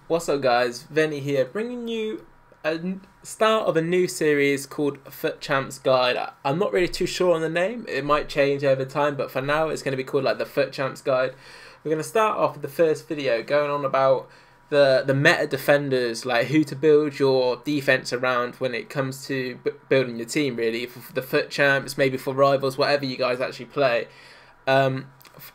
What's up guys, Vinny here, bringing you a start of a new series called Futchampsguide. I'm not really too sure on the name, it might change over time, but for now it's going to be called like the Futchampsguide. We're going to start off with the first video going on about the meta defenders, like who to build your defense around when it comes to building your team, really, for the Futchamps, maybe for rivals, whatever you guys actually play. I'm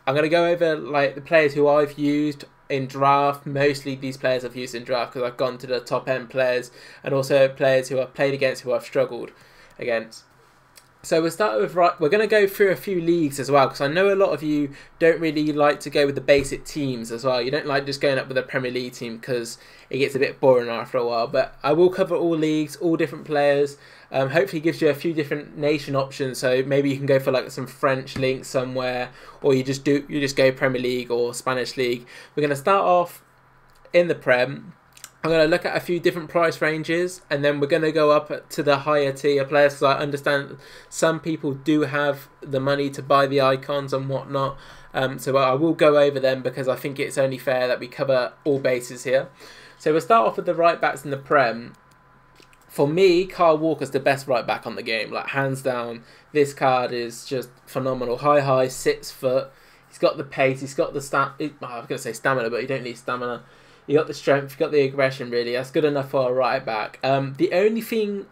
going to go over like the players who I've used in draft. Mostly these players I've used in draft because I've gone to the top end players, and also players who I've played against who I've struggled against. So we'll start with, we're going to go through a few leagues as well, because I know a lot of you don't really like to go with the basic teams as well. You don't like just going up with a Premier League team because it gets a bit boring after a while. But I will cover all leagues, all different players. Hopefully gives you a few different nation options, so maybe you can go for like some French link somewhere, or you just go Premier League or Spanish League. We're going to start off in the Prem. I'm going to look at a few different price ranges, and then we're going to go up to the higher tier players, because I understand some people do have the money to buy the icons and whatnot. So I will go over them because I think it's only fair that we cover all bases here. So we'll start off with the right backs in the Prem. For me, Kyle Walker's the best right back on the game, like hands down. This card is just phenomenal. High, 6 foot. He's got the pace. He's got the I was going to say stamina, but you don't need stamina. You got the strength, you got the aggression, really. That's good enough for a right back. The only thing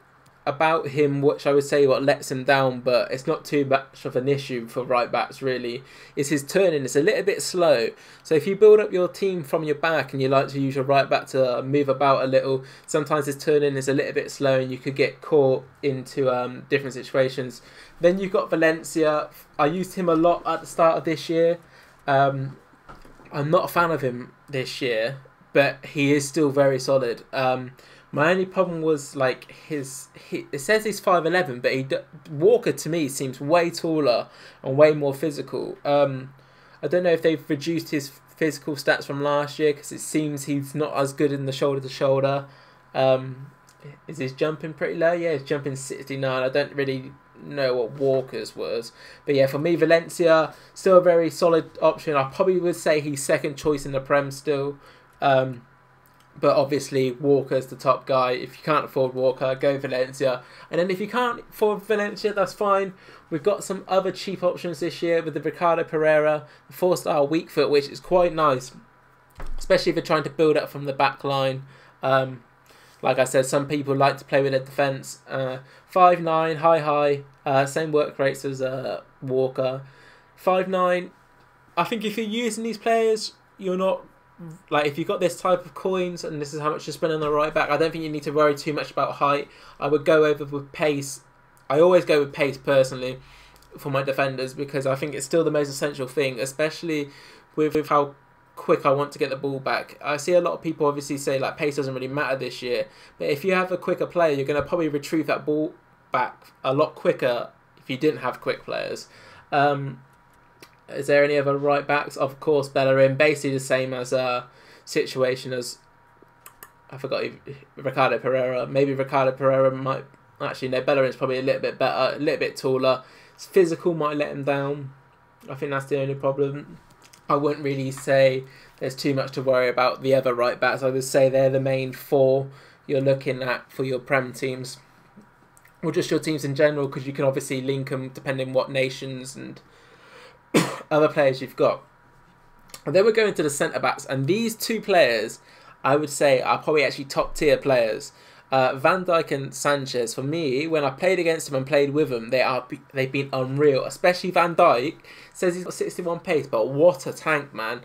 about him, which I would say what lets him down, but it's not too much of an issue for right backs, really, is his turning. It's a little bit slow. So if you build up your team from your back and you like to use your right back to move about a little, sometimes his turning is a little bit slow and you could get caught into different situations. Then you've got Valencia. I used him a lot at the start of this year. I'm not a fan of him this year, but he is still very solid. My only problem was like it says he's 5'11", but Walker to me seems way taller and way more physical. I don't know if they've reduced his physical stats from last year, because it seems he's not as good in the shoulder to shoulder. Is his jumping pretty low? Yeah, he's jumping 69. I don't really know what Walker's was, but yeah, for me, Valencia still a very solid option. I probably would say he's second choice in the Prem still. But obviously Walker's the top guy. If you can't afford Walker, go Valencia. And then if you can't afford Valencia, that's fine. We've got some other cheap options this year with the Ricardo Pereira, the 4-star weak foot, which is quite nice, especially if you're trying to build up from the back line. Like I said, some people like to play with a defence. 5'9", high, same work rates as Walker. 5'9", I think if you're using these players, you're not... Like, if you've got this type of coins and this is how much you spend on the right back, I don't think you need to worry too much about height. I would go over with pace. I always go with pace personally for my defenders, because I think it's still the most essential thing, especially with how quick I want to get the ball back. I see a lot of people obviously say like pace doesn't really matter this year, but if you have a quicker player, you're going to probably retrieve that ball back a lot quicker if you didn't have quick players. Is there any other right backs? Of course, Bellerin, basically the same as situation as, I forgot, Ricardo Pereira. Maybe Ricardo Pereira might, actually no, Bellerin's probably a little bit better, a little bit taller. His physical might let him down. I think that's the only problem. I wouldn't really say there's too much to worry about the other right backs. I would say they're the main 4 you're looking at for your Prem teams, or just your teams in general, because you can obviously link them depending what nations and other players you've got. And then we're going to the centre-backs, and these 2 players I would say are probably actually top tier players. Van Dijk and Sanchez, for me, when I played against them and played with them, they've been unreal. Especially Van Dijk. Says he's got 61 pace, but what a tank, man.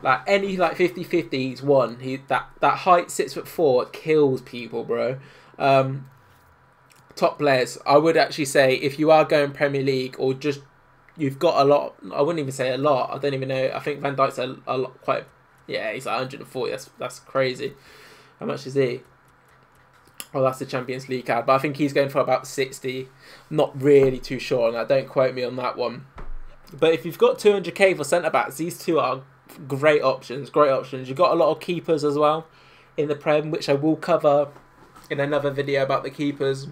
Like any like 50-50 he's won. That height, 6'4", kills people, bro. Top players. I would actually say if you are going Premier League, or just you've got a lot, I wouldn't even say a lot, I don't even know, I think Van Dijk's a lot, quite, yeah, he's like 140, that's crazy. How much is he? Oh, that's the Champions League card, but I think he's going for about 60, not really too sure on that, don't quote me on that one. But if you've got 200k for centre-backs, these 2 are great options, You've got a lot of keepers as well in the Prem, which I will cover in another video about the keepers.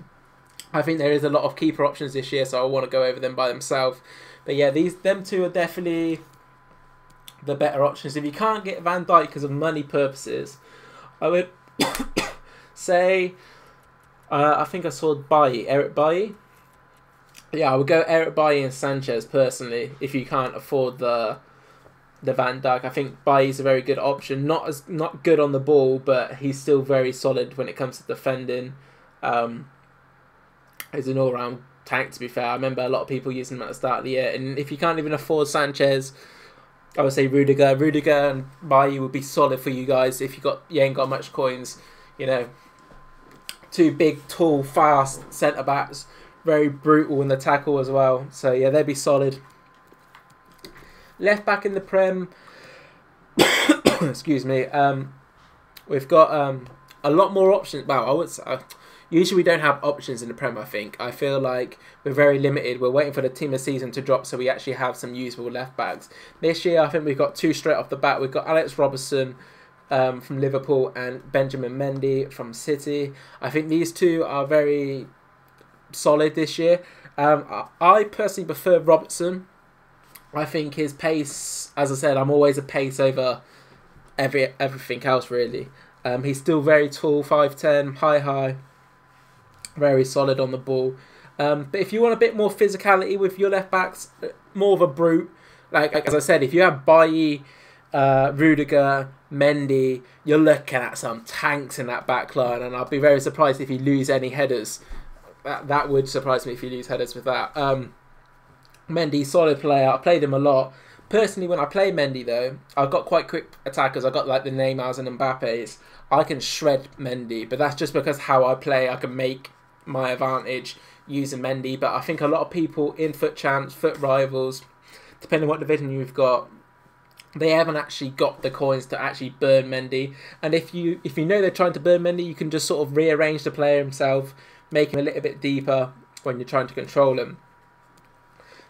I think there is a lot of keeper options this year, so I want to go over them by themselves. But yeah, them 2 are definitely the better options. If you can't get Van Dijk because of money purposes, I would say, I think I saw Eric Bailly. Yeah, I would go Eric Bailly and Sanchez personally if you can't afford the Van Dijk. I think Bailly's a very good option. Not good on the ball, but he's still very solid when it comes to defending. He's an all-round tank, to be fair. I remember a lot of people using him at the start of the year. And if you can't even afford Sanchez, I would say Rudiger. Rudiger and Bailly would be solid for you guys if you ain't got much coins. You know, two big, tall, fast centre backs, very brutal in the tackle as well. So yeah, they'd be solid. Left back in the Prem, excuse me. We've got a lot more options. Well, I would say, usually we don't have options in the Prem. I feel like we're very limited. We're waiting for the team of season to drop so we actually have some usable left backs. This year, I think we've got two straight off the bat. We've got Alex Robertson from Liverpool and Benjamin Mendy from City. I think these two are very solid this year. I personally prefer Robertson. I think his pace, as I said, I'm always a pace over everything else really. He's still very tall, 5'10", high, very solid on the ball. But if you want a bit more physicality with your left backs, more of a brute, like as I said, if you have Bailly, Rudiger, Mendy, you're looking at some tanks in that back line, and I'll be very surprised if you lose any headers. That would surprise me if you lose headers with that. Mendy, solid player. I played him a lot. Personally, when I play Mendy, though, I've got quite quick attackers. I've got like the Neymars and Mbappes. I can shred Mendy, but that's just because how I play. I can make my advantage using Mendy. But I think a lot of people in Foot Champs, Foot Rivals, depending on what division you've got, they haven't actually got the coins to actually burn Mendy. And if you know they're trying to burn Mendy, you can just sort of rearrange the player himself, make him a little bit deeper when you're trying to control him.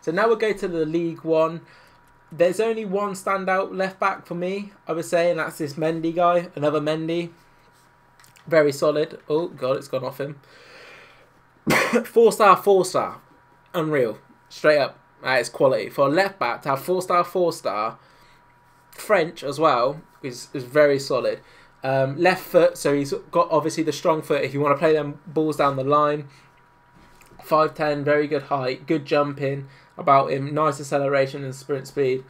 So now we'll go to the Ligue 1. There's only one standout left back for me, I would say, and that's this Mendy guy. Another Mendy. Very solid. Oh, God, it's gone off him. 4-star. Unreal. Straight up. That is quality. For a left back to have 4-star. French as well is very solid. Left foot, so he's got obviously the strong foot if you want to play them balls down the line. 5'10", very good height, good jumping about him, nice acceleration and sprint speed.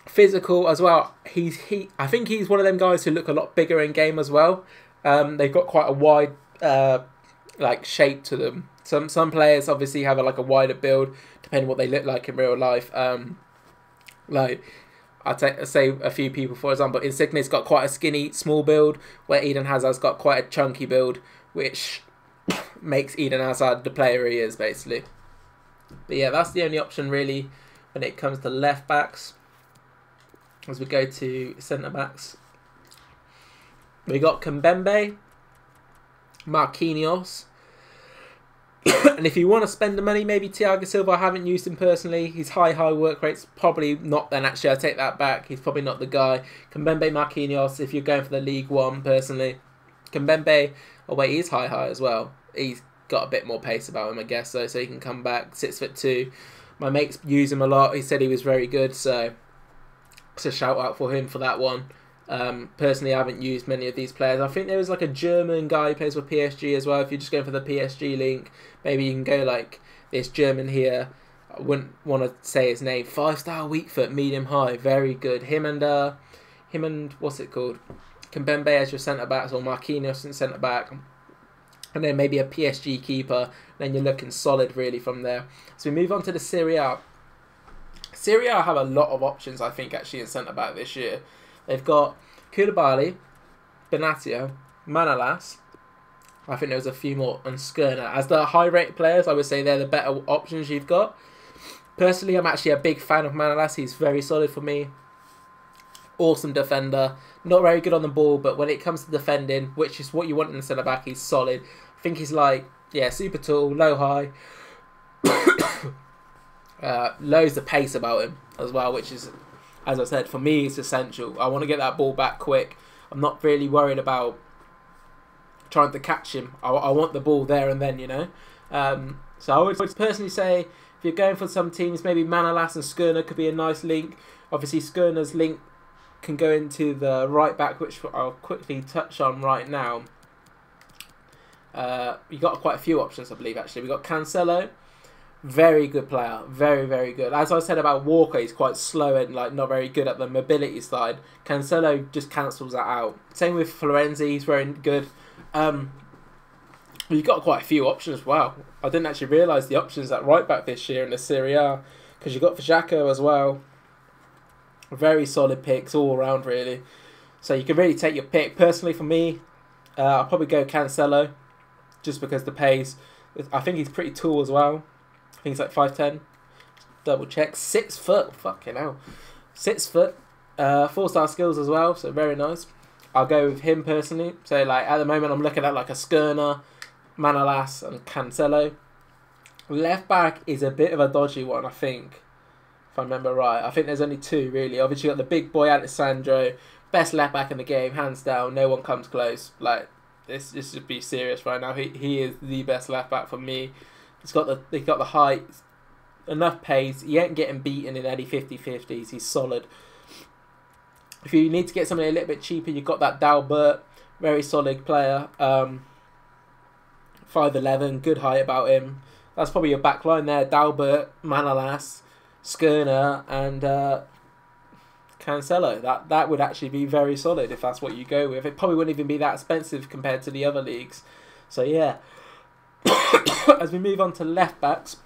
Physical as well. I think he's one of them guys who look a lot bigger in game as well. They've got quite a wide like shape to them. Some players obviously have a wider build depending on what they look like in real life. Like I'd say a few people, for example, Insigne's got quite a skinny, small build, where Eden Hazard's got quite a chunky build, which makes Eden Hazard the player he is, basically. But yeah, that's the only option really when it comes to left backs. As we go to centre backs, we got Kimpembe, Marquinhos, and if you want to spend the money, maybe Thiago Silva. I haven't used him personally. His high work rate's probably not. Then actually, I take that back. He's probably not the guy. Kimpembe, Marquinhos. If you're going for the Ligue 1, personally, Kimpembe. Oh wait, he's high as well. He's got a bit more pace about him, I guess. So he can come back. 6'2". My mates use him a lot. He said he was very good. So it's a shout out for him for that one. Personally, I haven't used many of these players. I think there was like a German guy who plays for PSG as well. If you're just going for the PSG link, maybe you can go like this German here. I wouldn't want to say his name. 5-star, weak foot, medium high, very good. Him and what's it called? Kimpembe as your centre backs, or Marquinhos in centre back, and then maybe a PSG keeper. Then you're looking solid really from there. So we move on to the Serie A. Serie A have a lot of options, I think, actually in centre back this year. They've got Koulibaly, Benatia, Manolas. I think there was a few more, and Skrna. As the high-rated players, I would say they're the better options you've got. Personally, I'm actually a big fan of Manolas. He's very solid for me. Awesome defender. Not very good on the ball, but when it comes to defending, which is what you want in the centre-back, he's solid. I think he's super tall, low-high. Loads of pace about him as well, which is, as I said, for me, it's essential. I want to get that ball back quick. I'm not really worried about trying to catch him. I want the ball there and then, you know. So I would personally say, if you're going for some teams, maybe Manolas and Skrna could be a nice link. Obviously, Skrna's link can go into the right back, which I'll quickly touch on right now. You got quite a few options, I believe. Actually, we got Cancelo, very good player, very, very good. As I said about Walker, he's quite slow and like not very good at the mobility side. Cancelo just cancels that out. Same with Florenzi, he's very good. You've got quite a few options. Wow, I didn't actually realise the options at right back this year in the Serie A, because you got Futchampsguide as well. Very solid picks all around, really. So you can really take your pick. Personally, for me, I'll probably go Cancelo, just because the pace. I think he's pretty tall as well. I think he's like 5'10". Double check. 6 foot. Fucking hell. 6 foot. 4-star skills as well. So very nice. I'll go with him personally. So like at the moment, I'm looking at like a Skirner, Manolas, and Cancelo. Left back is a bit of a dodgy one, I think. If I remember right, I think there's only 2 really. Obviously, you got the big boy Alessandro, best left back in the game, hands down. No one comes close. Like this should be serious right now. He is the best left back for me. He's got the height, enough pace. He ain't getting beaten in any 50-50s. He's solid. If you need to get something a little bit cheaper, you've got that Dalbert, very solid player. 5'11", good height about him. That's probably your back line there. Dalbert, Manolas, Skirner, and Cancelo. That would actually be very solid if that's what you go with. It probably wouldn't even be that expensive compared to the other leagues. So yeah. As we move on to left backs.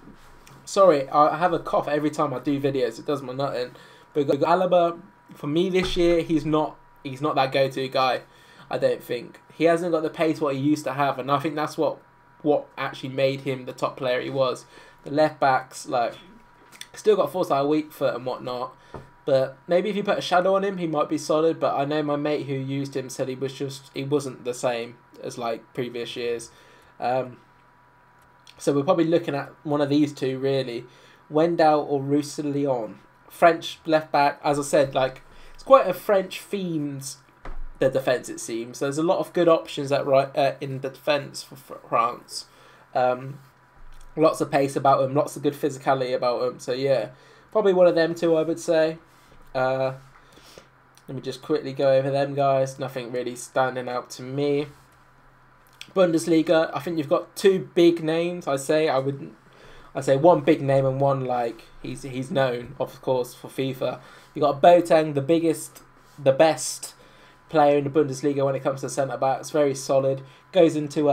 Sorry, I have a cough every time I do videos. It does my nutting. But Alaba, for me this year, he's not that go-to guy. I don't think he hasn't got the pace what he used to have, and I think that's what actually made him the top player he was. The left backs, like, still got 4-star weak foot and whatnot, but maybe if you put a shadow on him, he might be solid. But I know my mate who used him said he wasn't the same as like previous years. So we're probably looking at one of these two really, Wendell or Roussillon. French left back, as I said, like it's quite a French themed, the defence it seems. There's a lot of good options at right in the defence for France. Lots of pace about them, lots of good physicality about them. So yeah, probably one of them two, I would say. Let me just quickly go over them guys. Nothing really standing out to me. Bundesliga, I think you've got 2 big names. I say one big name and one like he's known, of course, for FIFA. You got Boateng, the best player in the Bundesliga when it comes to centre backs. Very solid. Goes into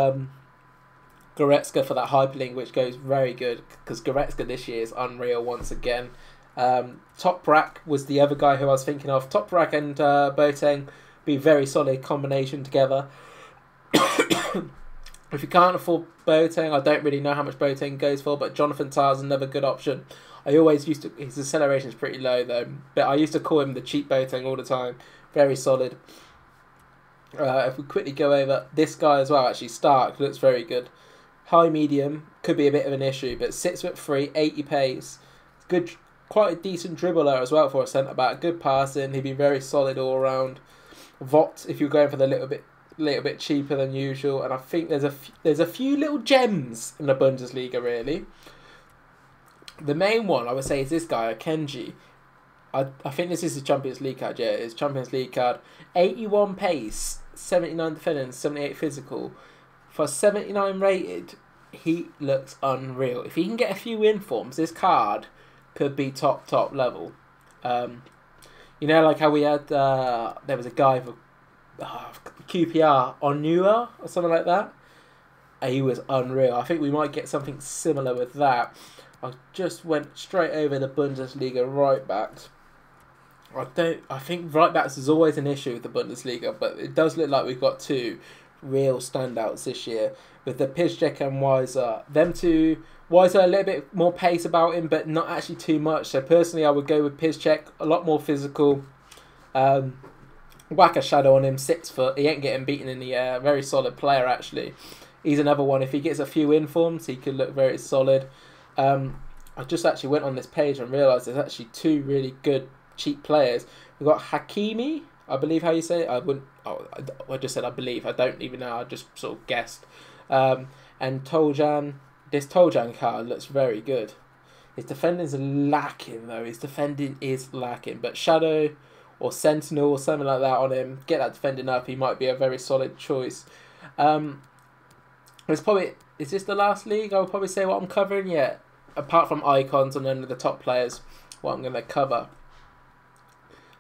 Goretzka for that hyperlink, which goes very good because Goretzka this year is unreal once again. Toprak was the other guy who I was thinking of. Toprak and Boateng be very solid combination together. If you can't afford Boateng, I don't really know how much Boateng goes for, but Jonathan Tah is another good option. I always used to, his acceleration is pretty low though, but I used to call him the cheap Boateng all the time. Very solid. If we quickly go over this guy as well, actually Stark looks very good. High medium, could be a bit of an issue, but 6'3", 80 pace. Good, quite a decent dribbler as well for a centre back. Good passing, he'd be very solid all around. Vought, if you're going for the little bit cheaper than usual, and I think there's a few little gems in the Bundesliga really. The main one I would say is this guy, Kenji. I think this is the Champions League card. Yeah, it's Champions League card. 81 pace, 79 defending, 78 physical. For 79 rated, he looks unreal. If he can get a few informs, this card could be top level. You know, like how we had there was a guy for QPR, Onua or something like that. He was unreal. I think we might get something similar with that. I just went straight over the Bundesliga right backs. I think right backs is always an issue with the Bundesliga, but it does look like we've got 2 real standouts this year with the Piszczek and Weiser. Them two, Weiser a little bit more pace about him, but not actually too much. So personally, I would go with Piszczek, a lot more physical. Whack a shadow on him, 6 foot. He ain't getting beaten in the air. Very solid player actually. He's another one. If he gets a few informs, he could look very solid. I just actually went on this page and realised there's actually 2 really good cheap players. We've got Hakimi, I believe how you say it. I just said I believe. I don't even know. I just sort of guessed. And Toljan. This Toljan card looks very good. His defending's lacking though. His defending is lacking. But Shadow, or Sentinel or something like that on him, get that defending up, he might be a very solid choice. It's probably, is this the last league? I would probably say what I'm covering yet. Apart from icons and then the top players, what I'm going to cover.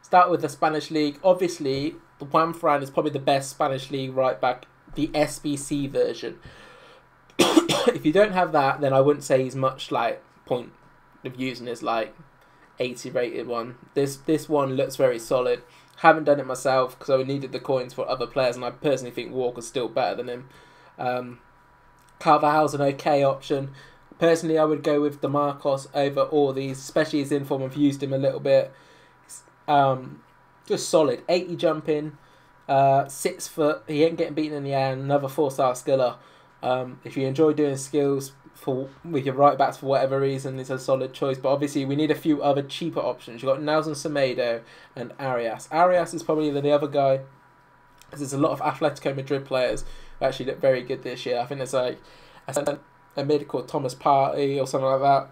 Start with the Spanish league. Obviously, the Juan Fran is probably the best Spanish league right back, the SBC version. If you don't have that, then I wouldn't say he's much like point of using his like 80 rated one. This one looks very solid. Haven't done it myself because I needed the coins for other players, and I personally think Walker's still better than him. Carvajal's an okay option. Personally, I would go with DeMarcos over all these, especially his inform. I've used him a little bit. Just solid. 80 jumping, 6 foot. He ain't getting beaten in the air. Another 4-star skiller. If you enjoy doing skills with your right backs for whatever reason, it's a solid choice. But obviously, we need a few other cheaper options. You've got Nelson Semedo and Arias. Arias is probably the other guy, because there's a lot of Atletico Madrid players who actually look very good this year. I think there's like a mid called Thomas Partey or something like that.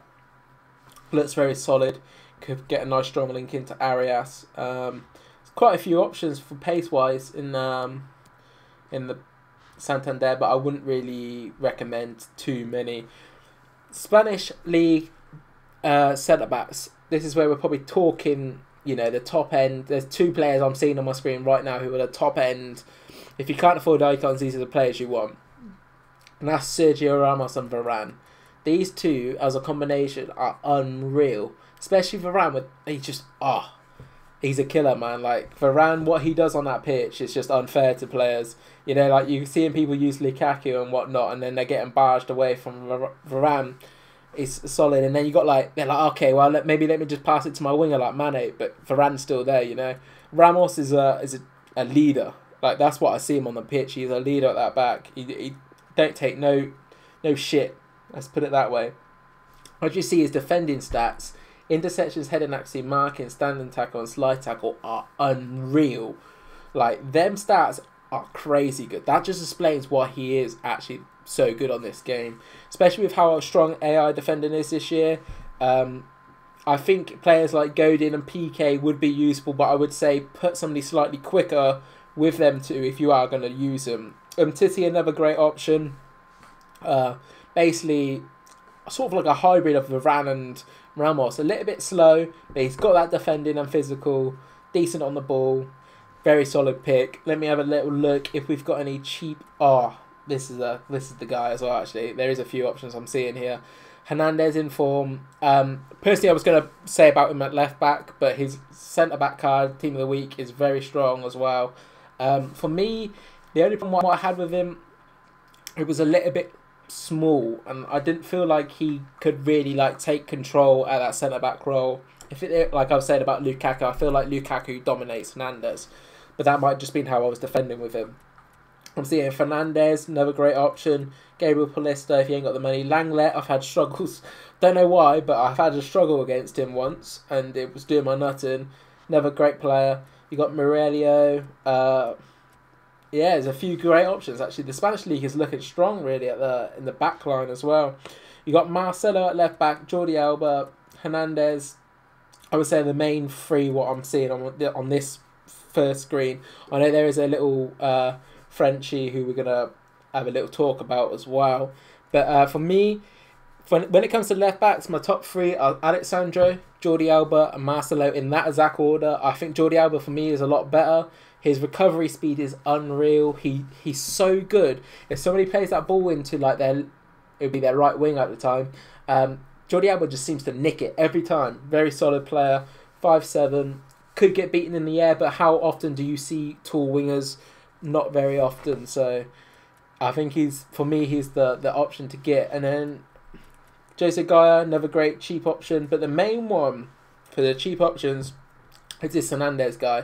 Looks very solid. Could get a nice strong link into Arias. There's quite a few options for pace wise in the Santander, but I wouldn't really recommend too many. Spanish league centre backs. This is where we're probably talking, you know, the top end. There's 2 players I'm seeing on my screen right now who are the top end. If you can't afford icons, these are the players you want. And that's Sergio Ramos and Varane. These two, as a combination, are unreal. Especially Varane, he's a killer, man. Like, Varane, what he does on that pitch is just unfair to players. You know, like, you're seeing people use Lukaku and whatnot, and then they're getting barged away from Varane. It's solid. And then you got, like, they're like, okay, well, maybe let me just pass it to my winger, like Mane, but Varane's still there, you know. Ramos is a leader. Like, that's what I see him on the pitch. He's a leader at that back. He don't take no shit. Let's put it that way. What you see is defending stats. Interceptions, heading accuracy, marking, standing tackle, and slide tackle are unreal. Like, them stats are crazy good. That just explains why he is actually so good on this game. Especially with how strong AI defending is this year. I think players like Godin and PK would be useful, but I would say put somebody slightly quicker with them too if you are going to use them. Titi, another great option. Basically, sort of like a hybrid of Varane and Ramos. A little bit slow, but he's got that defending and physical. Decent on the ball. Very solid pick. Let me have a little look if we've got any cheap. This is the guy as well. Actually, there is a few options I'm seeing here. Hernandez in form. Personally, I was going to say about him at left back, but his centre back card, team of the week, is very strong as well. For me, the only problem I had with him, it was a little bit small, and I didn't feel like he could really like take control at that centre back role. Like I was saying about Lukaku, I feel like Lukaku dominates Hernandez, but that might just been how I was defending with him. I'm seeing Fernandez, another great option. Gabriel Paulista, if you ain't got the money. Langlet, I've had struggles. Don't know why, but I've had a struggle against him once, and it was doing my nutting. Another great player. You got Morelio. Yeah, there's a few great options actually. The Spanish league is looking strong really in the back line as well. You got Marcelo at left back, Jordi Alba, Hernandez. I would say the main 3 what I'm seeing on this first screen. I know there is a little Frenchie who we're gonna have a little talk about as well. But for me, when it comes to left backs, my top 3 are Alexandro, Jordi Alba, and Marcelo in that exact order. I think Jordi Alba for me is a lot better. His recovery speed is unreal. He's so good. If somebody plays that ball into like it would be their right wing at the time. Jordi Alba just seems to nick it every time. Very solid player. 5'7". Could get beaten in the air, but how often do you see tall wingers? Not very often. So I think he's the option to get. And then Jose Gaya, another great cheap option. But the main one for the cheap options is this Hernandez guy.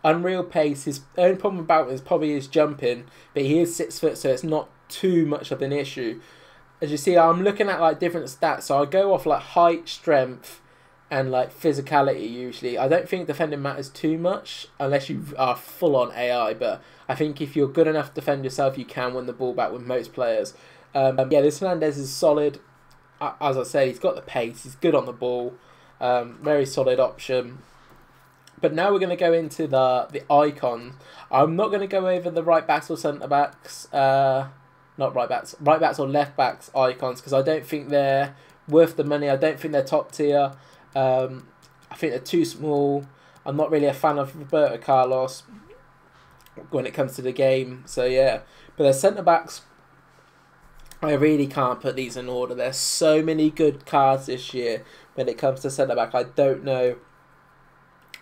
Unreal pace. His only problem about him is probably his jumping, but he is 6 foot, so it's not too much of an issue. As you see, I'm looking at like different stats, so I go off like height, strength, and like physicality usually. I don't think defending matters too much unless you are full on AI, but I think if you're good enough to defend yourself, you can win the ball back with most players. Yeah, this Hernandez is solid. As I said, he's got the pace. He's good on the ball. Very solid option. But now we're going to go into the icons. I'm not going to go over the right backs or centre backs, not right backs or left backs icons, because I don't think they're worth the money. I don't think they're top tier. I think they're too small. I'm not really a fan of Roberto Carlos when it comes to the game. So yeah, but the centre backs, I really can't put these in order. There's so many good cards this year when it comes to centre back. I don't know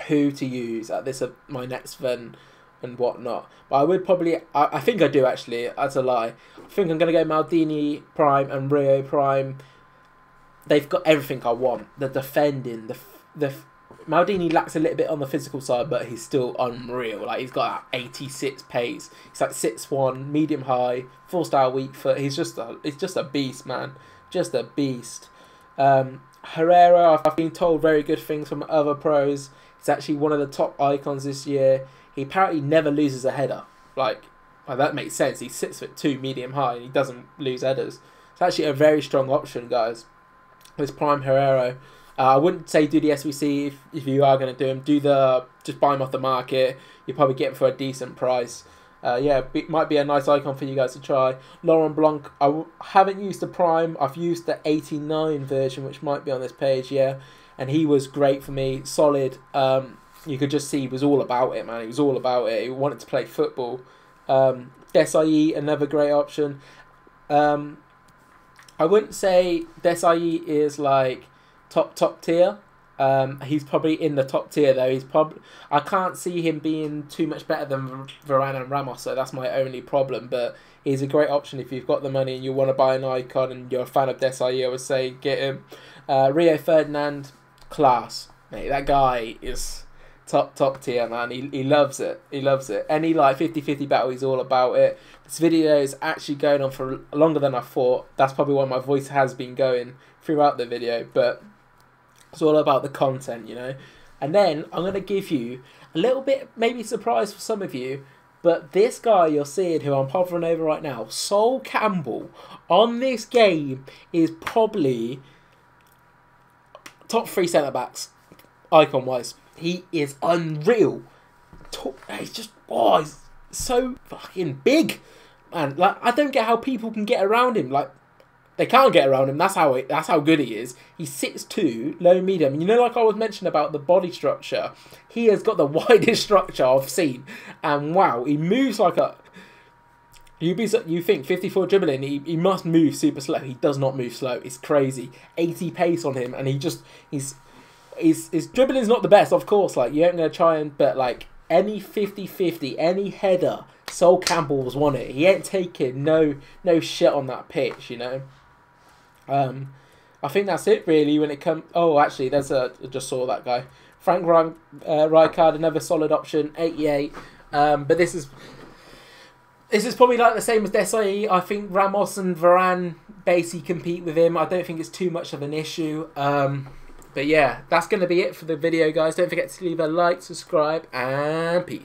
who to use at this my next event and whatnot. But I would probably, I think I do actually, that's a lie. I think I'm going to go Maldini Prime and Rio Prime. They've got everything I want. The defending, the Maldini lacks a little bit on the physical side, but he's still unreal. Like, he's got 86 pace. He's like 6'1", medium high, 4-star weak foot. He's just a beast, man. Just a beast. Herrera, I've been told very good things from other pros. He's actually one of the top icons this year. He apparently never loses a header. Like that makes sense. He's 6'2", medium high, and he doesn't lose headers. It's actually a very strong option, guys. This Prime Herrera. I wouldn't say do the SVC if you are going to do him. Just buy him off the market. You'll probably get him for a decent price. Yeah, might be a nice icon for you guys to try. Laurent Blanc, I haven't used the Prime. I've used the 89 version, which might be on this page, yeah. And he was great for me, solid. You could just see he was all about it, man. He was all about it. He wanted to play football. Desailly, another great option. I wouldn't say Desailly is like top tier. He's probably in the top tier though. I can't see him being too much better than Varane and Ramos, so that's my only problem. But he's a great option if you've got the money and you want to buy an icon and you're a fan of Desailly. I would say get him. Rio Ferdinand, class, mate. That guy is top tier, man. He loves it. He loves it. Any like 50-50 battle, he's all about it. This video is actually going on for longer than I thought. That's probably why my voice has been going throughout the video, but it's all about the content, you know. And then I'm going to give you a little bit, maybe surprise for some of you, but this guy you're seeing, who I'm hovering over right now, Sol Campbell, on this game is probably top 3 centre-backs, icon-wise. He is unreal. He's just, he's so fucking big. Man, like, I don't get how people can get around him. Like, they can't get around him. That's how good he is. He's 6'2", low medium. You know, like I was mentioning about the body structure, he has got the widest structure I've seen. And wow, he moves like a... You think 54 dribbling, he must move super slow. He does not move slow. It's crazy. 80 pace on him, and his dribbling's not the best, of course. Like, you ain't gonna try and, but like any 50-50, any header, Sol Campbell's won it. He ain't taking no shit on that pitch, you know. I think that's it really when it comes. Oh, actually, I just saw that guy, Frank Rijkaard, another solid option, 88. But this is probably like the same as Desailly. I think Ramos and Varane basically compete with him. I don't think it's too much of an issue. But yeah, that's going to be it for the video, guys. Don't forget to leave a like, subscribe, and peace.